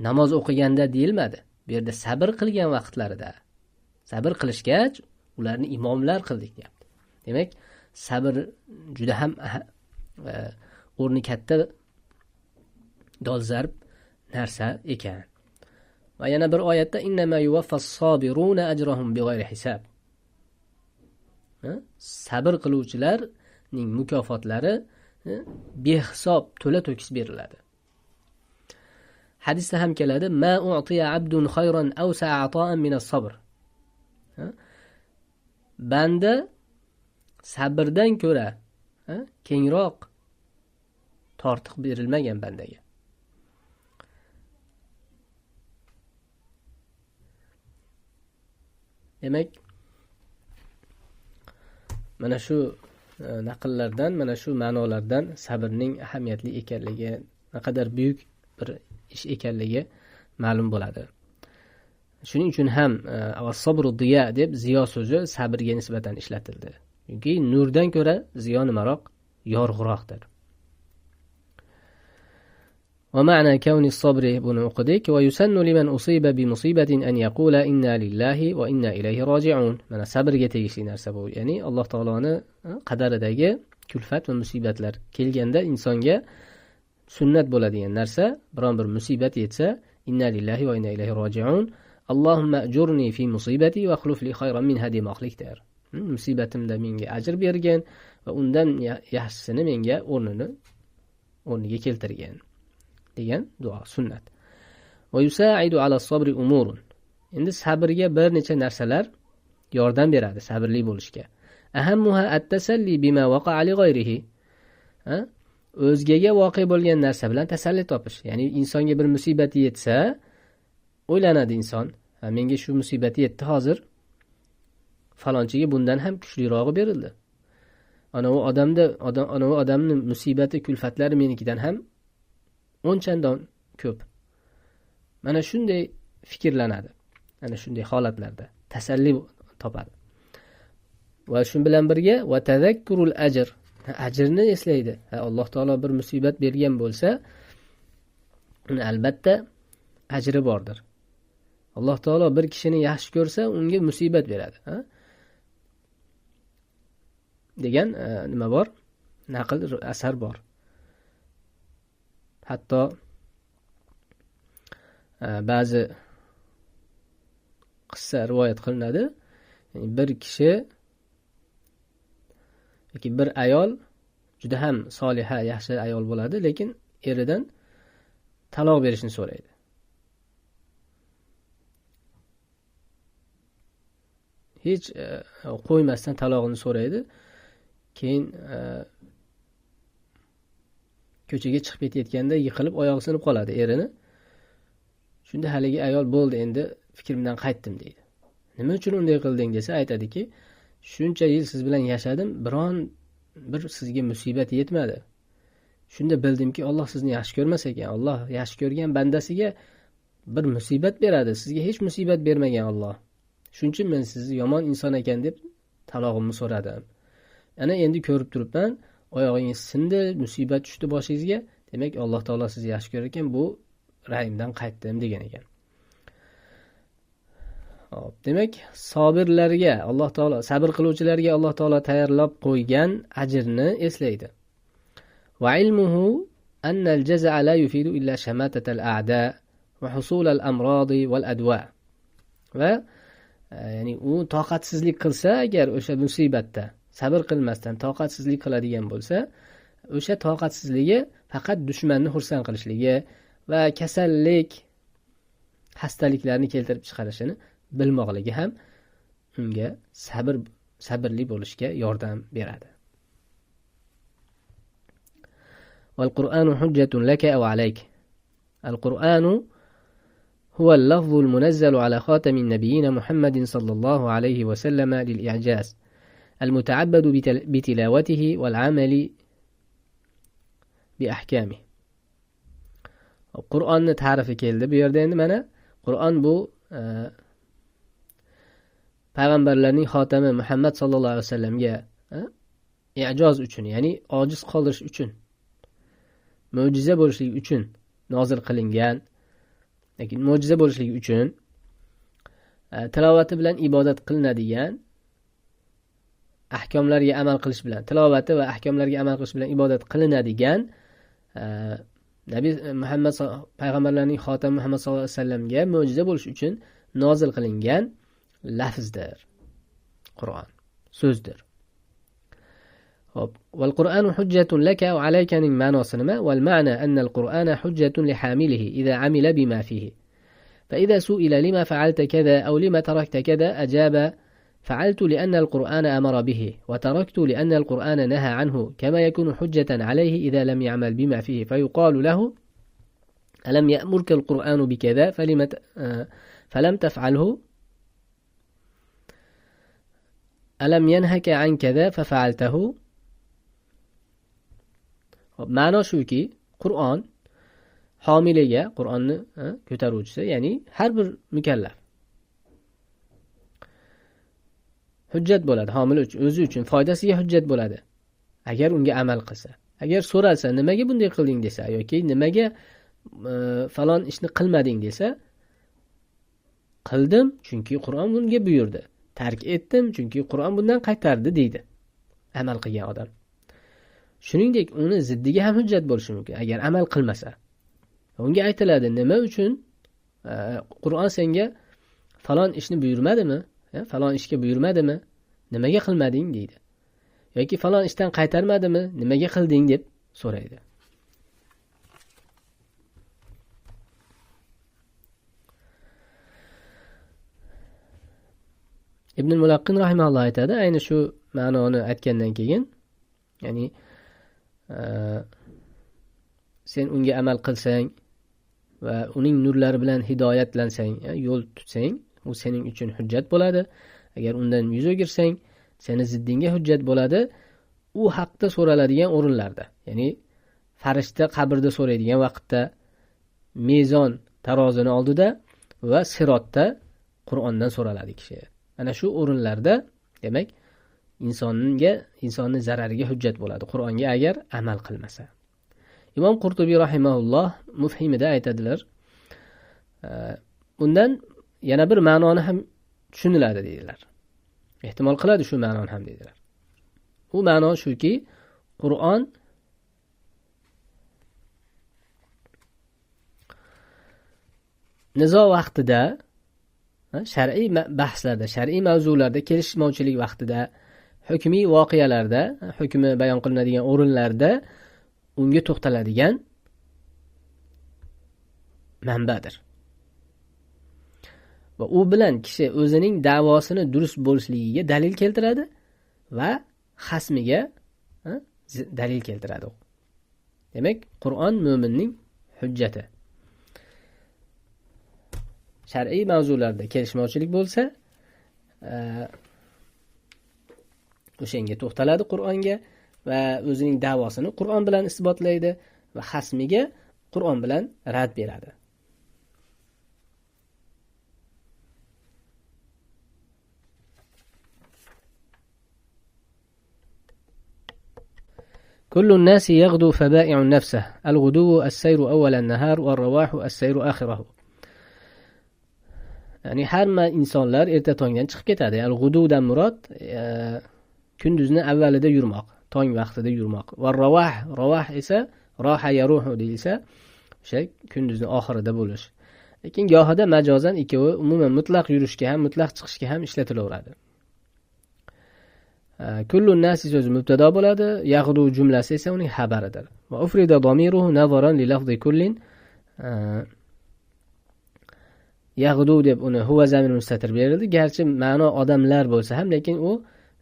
Speaker 1: namoz o'qiganda deyilmadi. Bu yerda sabr qilgan vaqtlarida. Sabr qilishgach, ularni imomlar qildik deyapti. Demak, sabr juda ham o'rni katta dolzarb narsa ekan. Va yana bir oyatda innama yuvaffas-sabiruna ajrahum bighayri hisab. Sabr qiluvchilarning mukofotlari behisob to'la-to'kis beriladi. Hadisda ham keladi: "Ma u'tiya abdun khayran awsa ata'an min as-sabr." Banda sabrdan ko'ra kengroq tortiq berilmagan bandaga. Demak, mana shu naqllardan, mana shu ma'nolardan sabrning ahamiyatli ekanligi, naqadar buyuk bir ish ekanligi ma'lum bo'ladi. Shuning uchun ham as-sabru diya deb ziyo so'zi sabrga nisbatan ishlatildi. Chunki nurdan ko'ra ziyo nimaroq, yorug'roqdir. ومعنى كون الصبر بن أقدك ويسن لمن أصيب بمصيبة أن يقول إنا لله وإنا إليه راجعون. من صبر يتيشي نرسبه يعني الله تعالى قدر داية كلفات ومصيبات لر كيلجنده إنسانجا سنت بولدين نرسى بران بر مصيبة يتسى إنا لله وإنا إليه راجعون اللهم أجرني في مصيبتي واخلف لي خيرا منها دي مخليك تر مصيبتimda menga ajr bergan va undan yaxshisini menga o'rniga keltirgan degan duo sunnat. Va yusaidu ala sabri umurun. Endi sabrga bir necha narsalar yordam beradi sabrli bo'lishga. Ahammuha at-tasalli bima waqa'a li ghayrihi. O'zgaga voqe bo'lgan narsa bilan tasalli topish. Ya'ni insonga bir musibat yetsa, o'ylanadi inson, menga shu musibat yetdi hozir, falonchiga bundan ham kuchlirog'i berildi. Ana u odamning musibati, kulfatlari menikidan ham o'nchandon ko'p. Mana shunday fikrlanadi. Ana shunday holatlarda tasalli topadi. Va shu bilan birga va tazakkurul ajr, ajrni eslaydi. Alloh taolo bir musibat bergan bo'lsa, uni albatta ajri bordir. Alloh taolo bir kishini yaxshi ko'rsa, unga musibat beradi, degan nima bor? Naql asar bor. Hatto ba'zi qissa rivoyat qilinadi. Yani bir kishi yoki bir ayol juda ham soliha, yaxshi ayol bo'ladi, lekin eridan taloq berishni so'raydi. Hech qo'ymasdan talog'ini so'raydi. Keyin ko'chaga chiqib ketayotganda yiqilib oyog'i sinib qoladi erini. Shunda haligi ayol bo'ldi, endi fikrimdan qaytdim deydi. Nima uchun unday qilding desa, aytadiki, shuncha yil siz bilan yashadim, biron bir sizga musibat yetmadi. Shunda bildimki, Alloh sizni yaxshi ko'rmas ekan. Alloh yaxshi ko'rgan bandasiga bir musibat beradi, sizga hech musibat bermagan Alloh. Shuning uchun men sizni yomon inson ekan deb talog'imni so'radim. Ana endi ko'rib turibman, oyog'ingiz sindi, musibat tushdi boshingizga. Demak, Alloh taolo sizni yaxshi ko'rar ekan, bu ra'yimdan qaytdim degan ekan. Hop, demak, sabirlarga Alloh taolo, sabr qiluvchilarga Alloh taolo tayyorlab qo'ygan ajrni eslaydi. Va ilmuhu anna al-jaza'a la yufidu illa shamatata al-a'da va husul al-amrad wal adwa. Va ya'ni u toqatsizlik qilsa agar o'sha musibatda sabr qilmasdan toqatsizlik qiladigan bo'lsa, o'sha toqatsizligi faqat dushmanni xursand qilishligi va kasallik, xastaliklarni keltirib chiqarishini bilmoqligi ham unga sabrli bo'lishga yordam beradi. Wal Qur'anu hujjatun laka aw alayk. Al-Qur'anu huwa al-lafzu al-munazzal ala khatamin nabiyyin Muhammadin sallallahu alayhi wa sallam lil-i'jaz. المتعبد بتلاوته والعمل بأحكامه. Qur'onni ta'rifi keldi bu yerda. Endi mana Qur'on bu payg'ambarlarning xotami Muhammad sallallohu alayhi vasallamga i'joz uchun, ya'ni ojiz qoldirish uchun, mo'jiza bo'lishligi uchun nozil qilingan, mo'jiza bo'lishligi uchun tilovati bilan ibodat qilinadigan ahkomlarga amal qilish bilan, tilovati va ahkomlarga amal qilish bilan ibodat qilinadigan Nabi Muhammad payg'ambarlarning xotami Muhammad sallallohu alayhi vasallamga mo'jiza bo'lish uchun nozil qilingan lafzdir. Qur'on so'zdir. Hop, val Qur'anu hujjatun laka va alaykaning ma'nosi nima? Val ma'na anna al-Qur'ana hujjatun li hamilihi idza amila bima fihi. Fa idza su'ila lima fa'alta kadha aw lima tarakta kadha ajaba فعلت لأن القرآن أمر به وتركت لأن القرآن نهى عنه كما يكون حجة عليه إذا لم يعمل بما فيه فيقال له ألم يأمرك القرآن بكذا فلم تفعله ألم ينهك عن كذا ففعلته. ma'no shuki, Qur'on homiliga, Qur'onni ko'taruvchisi, ya'ni har bir mukallaf hujjat bo'ladi. Homil o'zi uchun foydasiga hujjat bo'ladi agar unga amal qilsa. Agar so'ralsa, nimaga bunday qilding desa yoki nimaga falon ishni qilmading desa, qildim chunki Qur'on bunga buyurdi. Tark etdim chunki Qur'on bundan qaytardi deydi amal qilgan odam. Shuningdek, uni ziddiga ham hujjat bo'lishi mumkin agar amal qilmasa. Unga aytiladi, nima uchun Qur'on senga falon ishni buyurmadimi? Falon ishga buyurmadimi? Nimaga qilmading deydi. Yoki falon ishdan qaytarmadimi? Nimaga qilding deb so'raydi. Ibn al-Mulaqqin rahimahulloh aytadi, ayni shu ma'noni aytgandan keyin, ya'ni sen unga amal qilsang va uning nurlari bilan hidoyatlansang, yo'l tutsang, u sening uchun hujjat bo'ladi. Agar undan yuz o'girsang, seni ziddingga hujjat bo'ladi. U haqda so'raladigan o'rinlarda, ya'ni farishta qabrda so'raydigan vaqtda, mezon tarozini oldida va sirotda Qur'ondan so'raladi kishi. Ana shu o'rinlarda, demak, insonni zarariga hujjat bo'ladi Qur'onga agar amal qilmasa. Imom Qurtubiy rahimahulloh mufhimida aytadilar, undan yana bir ma'noni ham tushuniladi deydilar. Ehtimol qiladi shu ma'noni ham deydilar. U ma'no shuki, Qur'on nizo vaqtida, shar'iy bahslarda, shar'iy mavzularda, kelishmovchilik vaqtida, hukmiy voqealarda, hukmi bayon qilinadigan o'rinlarda unga to'xtaladigan manbadir. Va u bilan kishi o'zining da'vosini durust bo'lishligiga dalil keltiradi va xasmiga dalil keltiradi. Demak, Qur'on mo'minning hujjati. Shar'iy mavzularda kelishmovchilik bo'lsa, o'shanga to'xtaladi Qur'onga va o'zining da'vosini Qur'on bilan isbotlaydi va xasmiga Qur'on bilan rad beradi. كل الناس يغدو فبائع نفسه الغدو السير أول النهار والرواح السير آخره. Ya'ni hamma insonlar erta tongdan chiqib ketadi. Al-g'ududan murod kunduzni avvalida yurmoq, tong vaqtida yurmoq. Va ravah esa roha yaruhu deyilsa, o'sha kunduzni oxirida bo'lish. Lekin gohida majozan ikkovi umuman mutlaq yurishga ham, mutlaq chiqishga ham ishlatilaveradi. Kullun nasi so'zi mubtado bo'ladi, yag'du jumlasi esa uning xabaridir. Va ufrida damiruhu nazaran li lafzi kullin. Yag'du deb uni huwa zamir mustatir berildi. Garchi ma'no odamlar bo'lsa ham, lekin u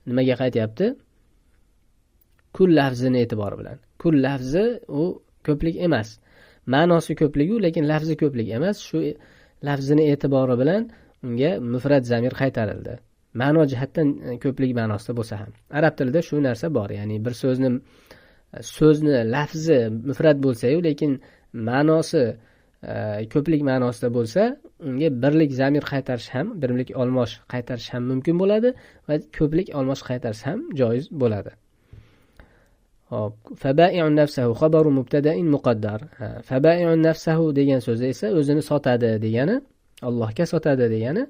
Speaker 1: nimaga qaytyapti? Kull lafzini e'tibori bilan. Kull lafzi u ko'plik emas. Ma'nosi ko'pligu, lekin lafzi ko'plik emas. Shu lafzini e'tibori bilan unga mufrad zamir qaytarildi. Ma'no jihatdan ko'plik ma'nosida bo'lsa ham. Arab tilida shu narsa bor. Ya'ni bir so'zni lafzi mufrad bo'lsa-yu, lekin ma'nosi ko'plik ma'nosida bo'lsa, unga birlik zamir qaytarish ham, birlik olmosh qaytarish ham mumkin bo'ladi va ko'plik olmosh qaytarish ham joiz bo'ladi. Hop, fabai'un nafsahu xabaru mubtada'in muqaddar. Fabai'un nafsahu degan so'zi esa o'zini sotadi degani, Allohga sotadi degani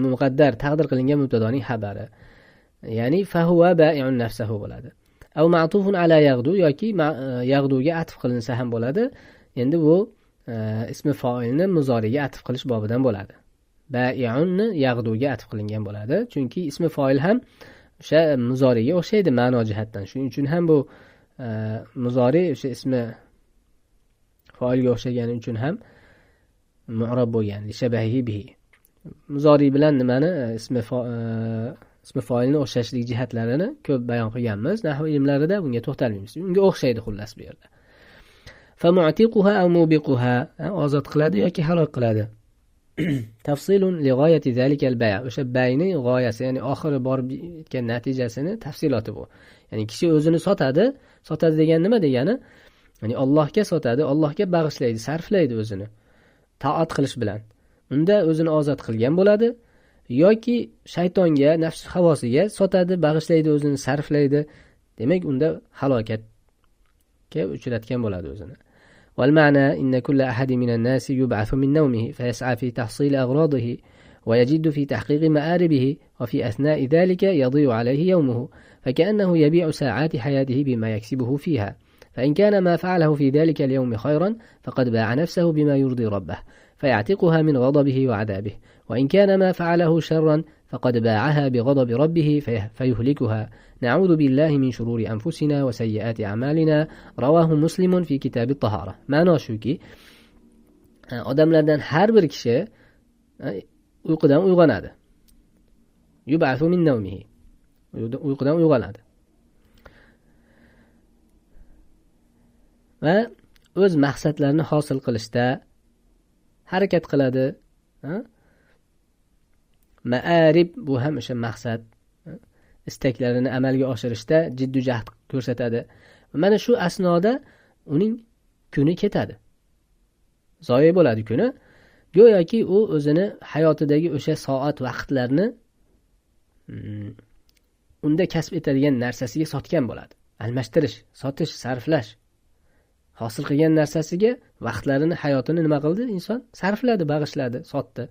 Speaker 1: muqaddar taqdir qilingan mubtadoning xabari, ya'ni fahuva bai'un nafsahu bo'ladi. Aw ma'tufun ala yaghdu yoki yaghduga atf qilinsa ham bo'ladi. Endi bu ismi fa'ilni muzoriga atf qilish bobidan bo'ladi. Bai'unni yaghduga atf qilingan bo'ladi, chunki ismi fa'il ham o'sha muzoriga o'xshaydi ma'no jihatdan. Shuning uchun ham bu muzori o'sha ismi fa'ilga o'xshagani uchun ham mu'rab bo'lgan, shabahi bihi. Muzori bilan nimani ismi fa'ilni o'xshashlik jihatlarini ko'p bayon qilganmiz. Nahv ilmlarida bunga to'xtalmaymiz. Unga o'xshaydi xullas bu yerda. Fa mu'tiquha aw mubiquha, ozod qiladi yoki halok qiladi. Tafsilun li g'oyati zalika al-bay'. O'sha bay'ni g'oyasi, ya'ni oxiri borib yetgan natijasini tafsiloti bu. Ya'ni kishi o'zini sotadi. Sotadi degan nima degani? Ya'ni Allohga sotadi, Allohga bag'ishlaydi, sarflaydi o'zini toat qilish bilan. Unda o'zini ozod qilgan bo'ladi yoki shaytonga, nafs havosiga sotadi, bag'ishlaydi, o'zini sarflaydi. Demak, unda halokatga uchratgan bo'ladi o'zini. والمعنى إن كل أحد من الناس يبعث من نومه فيسعى في تحصيل أغراضه ويجد في تحقيق مآربه وفي أثناء ذلك يضيع عليه يومه فكأنه يبيع ساعات حياته بما يكسبه فيها فإن كان ما فعله في ذلك اليوم خيرا فقد باع نفسه بما يرضي ربه فيعتقها من غضبه وعذابه وإن كان ما فعله شرا فقد باعها بغضب ربه فيهلكها نعوذ بالله من شرور أنفسنا وسيئات أعمالنا رواه مسلم في كتاب الطهارة. ma'no shuki, odamlardan har bir kishi uyqudan uyg'onadi. Yub'athu min nawmihi. Uyqudan uyg'onadi. Va o'z maqsadlarini hosil qilishda harakat qiladi. Ma'arib bu ham o'sha maqsad, istaklarini amalga oshirishda jiddiy jahd ko'rsatadi. Mana shu asnoda uning kuni ketadi. Zoya bo'ladi kuni. Go'yoki u o'zini hayotidagi o'sha soat vaqtlarni unda kasb etadigan narsasiga sotgan bo'ladi. Almashtirish, sotish, sarflash. Hosil qilgan narsasiga vaqtlarini, hayotini nima qildi? Inson sarfladi, bag'ishladi, sotdi.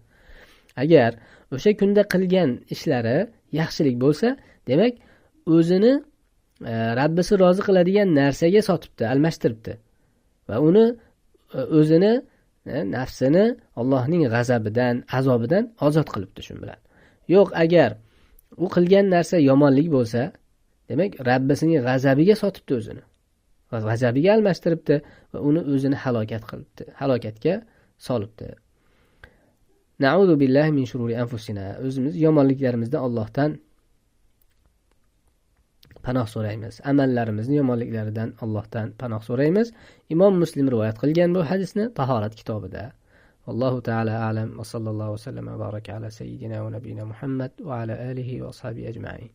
Speaker 1: Agar o'sha kunda qilgan ishlari yaxshilik bo'lsa, demak o'zini Rabbisi rozi qiladigan narsaga sotibdi, almashtiribdi. Va uni o'zini, nafsini Allohning g'azabidan, azobidan ozod qilibdi shu bilan. Yo'q, agar u qilgan narsa yomonlik bo'lsa, demak Rabbisining g'azabiga sotibdi o'zini. G'azabiga almashtiribdi va uni o'zini halokat qilibdi, halokatga solibdi. Na'udhu billahi min shururi anfusina. O'zimiz yomonliklarimizdan Allohdan panoh so'raymiz. Amallarimizni yomonliklaridan Allohdan panoh so'raymiz. Imom Muslim rivoyat qilgan bu hadisni tahorat kitobida. Allohu ta'ala a'lam va sallallohu vasallam va baraka ala sayyidina va nabiyina Muhammad va ala alihi va ashabihi ajma'in.